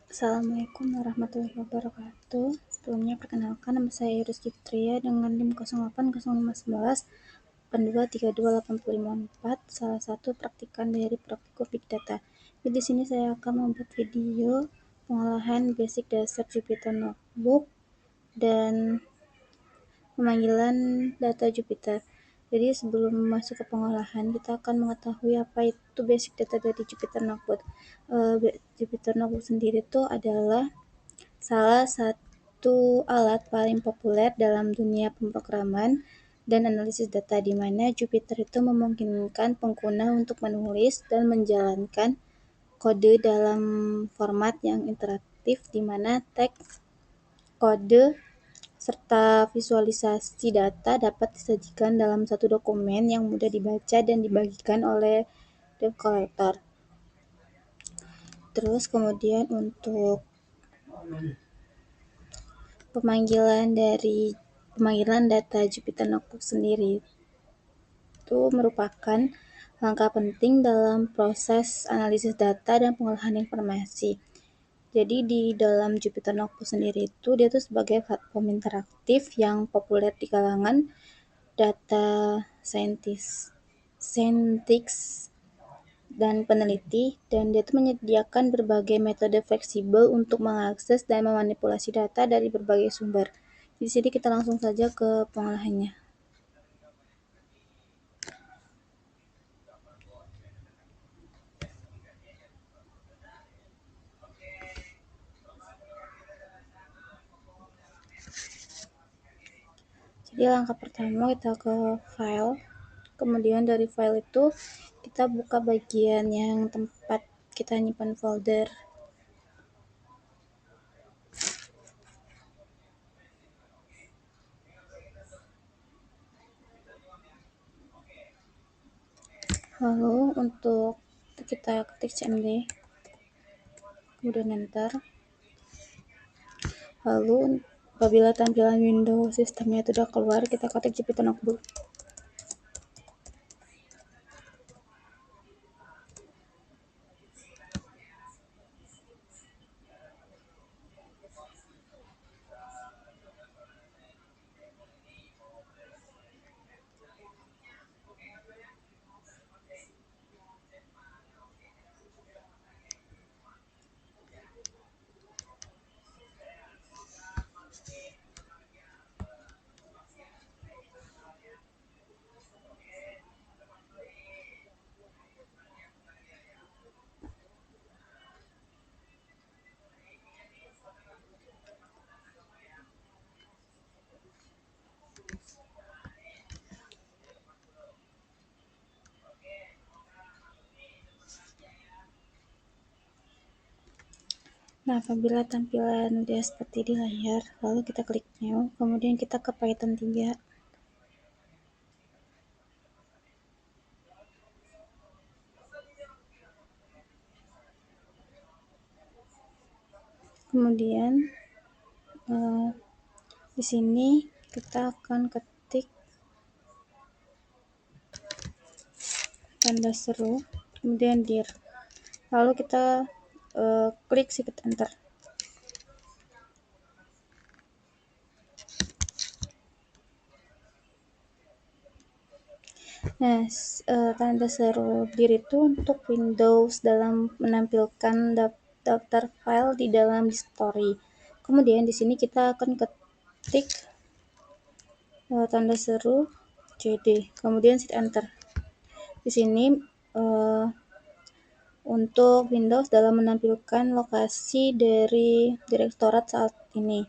Assalamualaikum warahmatullahi wabarakatuh. Sebelumnya perkenalkan, nama saya Rizky Fitria dengan NIM 080511 823284, salah satu praktikan dari Praktikum Big Data. Di sini saya akan membuat video pengolahan basic dasar Jupyter Notebook dan pemanggilan data Jupyter. Jadi sebelum masuk ke pengolahan, kita akan mengetahui apa itu basic data dari Jupyter Notebook. Jupyter Notebook sendiri itu adalah salah satu alat paling populer dalam dunia pemrograman dan analisis data, di mana Jupyter itu memungkinkan pengguna untuk menulis dan menjalankan kode dalam format yang interaktif, di mana teks, kode, serta visualisasi data dapat disajikan dalam satu dokumen yang mudah dibaca dan dibagikan oleh debt collector. Terus kemudian untuk pemanggilan data Jupyter Notebook sendiri itu merupakan langkah penting dalam proses analisis data dan pengolahan informasi. Jadi di dalam Jupyter Notebook sendiri itu dia tuh sebagai platform interaktif yang populer di kalangan data scientist dan peneliti, dan dia tuh menyediakan berbagai metode fleksibel untuk mengakses dan memanipulasi data dari berbagai sumber. Di sini kita langsung saja ke pengolahannya. Jadi langkah pertama kita ke file, kemudian dari file itu kita buka bagian yang tempat kita nyimpan folder. Lalu untuk kita ketik cmd, kemudian enter. Lalu apabila tampilan Windows sistemnya itu sudah keluar, kita ketik Jupyter Notebook. Nah, apabila tampilan udah seperti di layar, lalu kita klik New, kemudian kita ke Python 3. Kemudian di sini kita akan ketik tanda seru, kemudian dir. Lalu kita klik shift enter. Nah, tanda seru dir itu untuk Windows dalam menampilkan daftar file di dalam Directory. Kemudian di sini kita akan ketik tanda seru cd, kemudian shift enter. Di sini untuk Windows dalam menampilkan lokasi dari direktorat saat ini.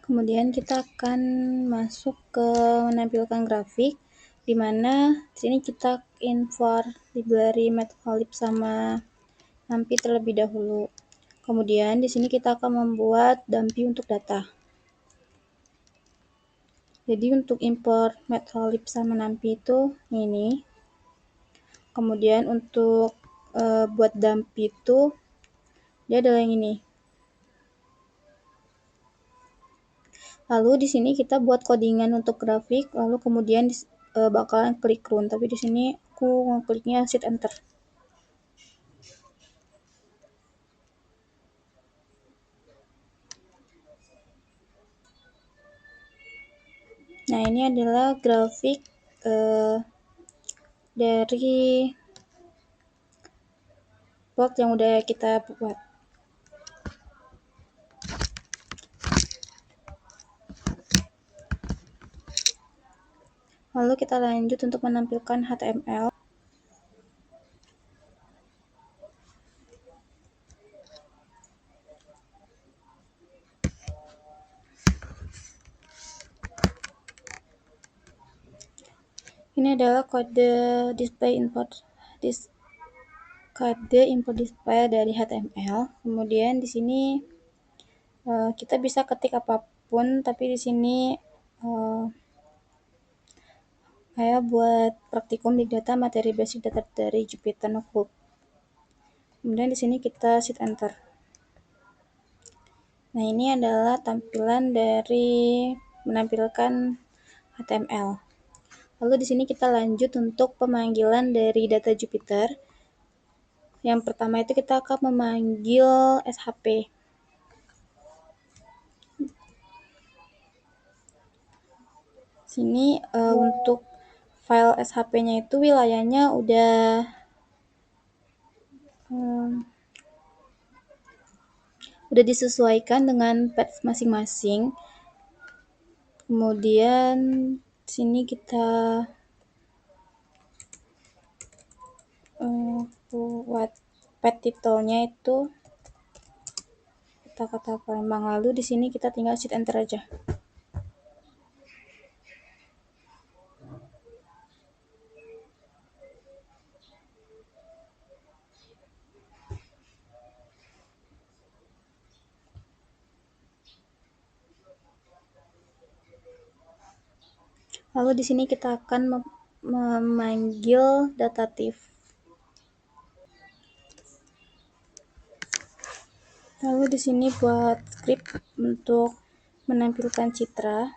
Kemudian kita akan masuk ke menampilkan grafik, di mana di sini kita import library Matplotlib sama NumPy terlebih dahulu. Kemudian di sini kita akan membuat dummy untuk data. Jadi untuk import Matplotlib sama NumPy itu ini. Kemudian untuk buat dummy itu dia adalah yang ini. Lalu di sini kita buat codingan untuk grafik, lalu kemudian bakalan klik run, tapi di sini aku ngekliknya shift enter. Nah, ini adalah grafik dari plot yang udah kita buat. Lalu kita lanjut untuk menampilkan HTML. Ini adalah kode display import display dari HTML. Kemudian di sini kita bisa ketik apapun, tapi di sini saya buat praktikum Big Data materi basic data dari Jupyter Notebook. Kemudian di sini kita shift enter. Nah, ini adalah tampilan dari menampilkan HTML. Lalu di sini kita lanjut untuk pemanggilan dari data Jupyter. Yang pertama itu kita akan memanggil SHP. Sini untuk file SHP-nya itu wilayahnya udah disesuaikan dengan path masing-masing. Kemudian sini kita buat path title-nya itu kata-kata Palembang. Lalu di sini kita tinggal shift enter aja. Lalu di sini kita akan memanggil dative. Lalu di sini buat script untuk menampilkan citra.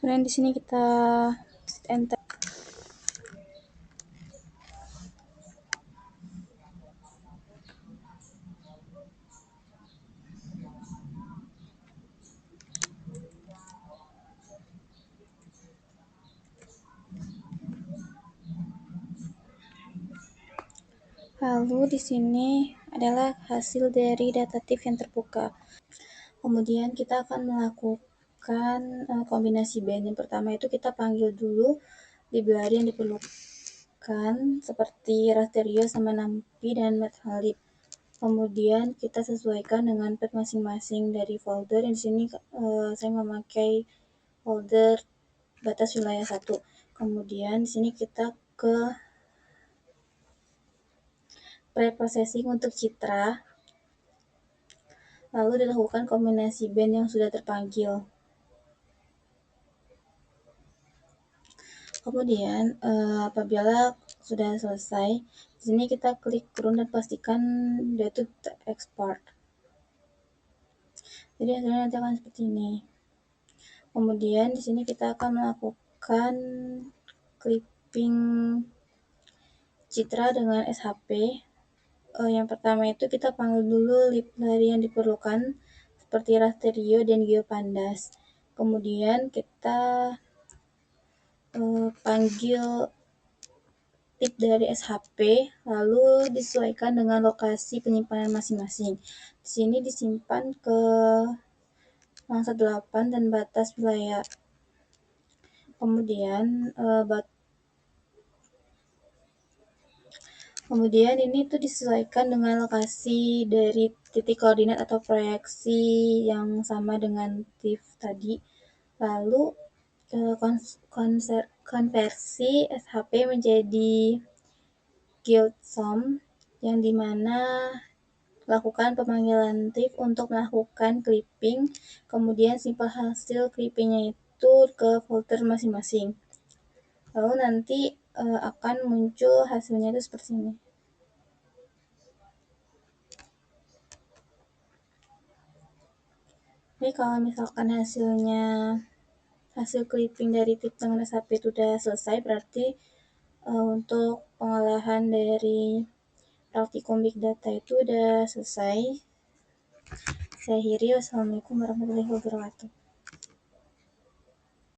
Kemudian di sini kita enter. Lalu di sini adalah hasil dari dative yang terbuka. Kemudian kita akan melakukan kombinasi band. Yang pertama itu kita panggil dulu library yang diperlukan seperti Rasterio sama NumPy dan Matplotlib. Kemudian kita sesuaikan dengan path masing-masing dari folder. Yang di sini saya memakai folder batas wilayah 1. Kemudian di sini kita ke pre-processing untuk citra. Lalu dilakukan kombinasi band yang sudah terpanggil. Kemudian apabila sudah selesai, di sini kita klik run dan pastikan dia itu terekspor. Jadi hasilnya nanti akan seperti ini. Kemudian di sini kita akan melakukan clipping citra dengan SHP. Yang pertama itu kita panggil dulu library yang diperlukan seperti Rasterio dan GeoPandas. Kemudian kita panggil tip dari SHP, lalu disesuaikan dengan lokasi penyimpanan masing-masing. Di sini disimpan ke mangsa 8 dan batas wilayah. Kemudian ini tuh disesuaikan dengan lokasi dari titik koordinat atau proyeksi yang sama dengan TIFF tadi. Lalu konversi SHP menjadi GeoSum yang dimana lakukan pemanggilan TIFF untuk melakukan clipping, kemudian simpan hasil clippingnya itu ke folder masing-masing. Lalu nanti akan muncul hasilnya itu seperti ini. Ini kalau misalkan hasil clipping dari tip pengguna HP itu udah selesai, berarti untuk pengolahan dari praktikum Big Data itu udah selesai. Saya akhiri, wassalamualaikum warahmatullahi wabarakatuh.